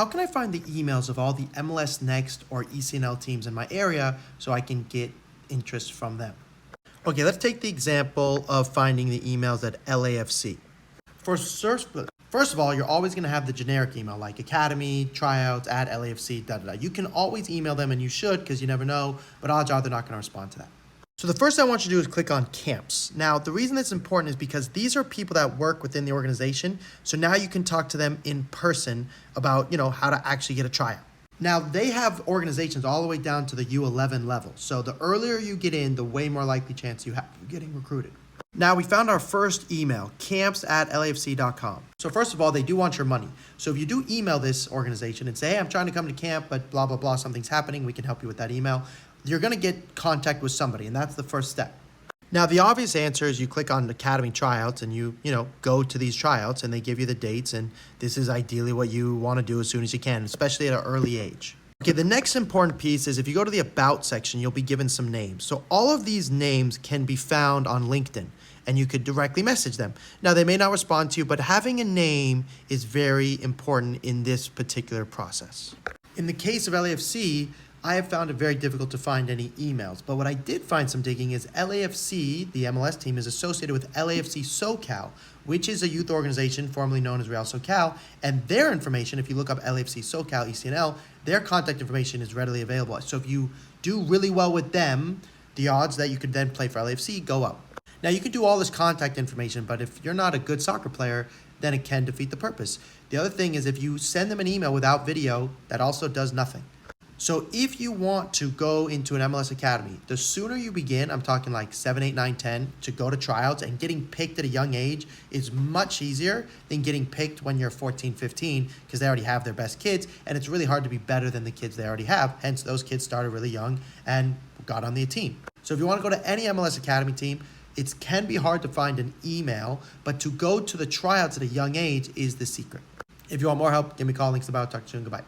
how can I find the emails of all the MLS Next or ECNL teams in my area so I can get interest from them? Okay, let's take the example of finding the emails at LAFC. First of all, you're always going to have the generic email like academy, tryouts, at LAFC, You can always email them, and you should because you never know, but odds are they're not going to respond to that. So the first thing I want you to do is click on camps. Now, the reason it's important is because these are people that work within the organization. So now you can talk to them in person about, how to actually get a tryout. Now, they have organizations all the way down to the U11 level. So the earlier you get in, the way more likely chance you have of getting recruited. Now, we found our first email, camps@lafc.com. So first of all, they do want your money. So if you do email this organization and say, hey, I'm trying to come to camp, but blah, blah, blah, something's happening, we can help you with that email, you're going to get contact with somebody, and that's the first step. Now, the obvious answer is you click on Academy tryouts and you go to these tryouts and they give you the dates, and this is ideally what you want to do as soon as you can, especially at an early age. Okay, the next important piece is if you go to the About section, you'll be given some names. So all of these names can be found on LinkedIn, and you could directly message them. Now, they may not respond to you, but having a name is very important in this particular process. In the case of LAFC, I have found it very difficult to find any emails, but what I did find some digging is LAFC, the MLS team, is associated with LAFC SoCal, which is a youth organization formerly known as Real SoCal, and their information, if you look up LAFC SoCal, ECNL, their contact information is readily available. So if you do really well with them, the odds that you could then play for LAFC go up. Now, you could do all this contact information, but if you're not a good soccer player, then it can defeat the purpose. The other thing is if you send them an email without video, that also does nothing. So if you want to go into an MLS Academy, the sooner you begin, I'm talking like 7, 8, 9, 10, to go to tryouts, and getting picked at a young age is much easier than getting picked when you're 14, 15, because they already have their best kids, and it's really hard to be better than the kids they already have. Hence, those kids started really young and got on the team. So if you want to go to any MLS Academy team, it can be hard to find an email, but to go to the tryouts at a young age is the secret. If you want more help, give me a call. Links about. Talk to you soon. Goodbye.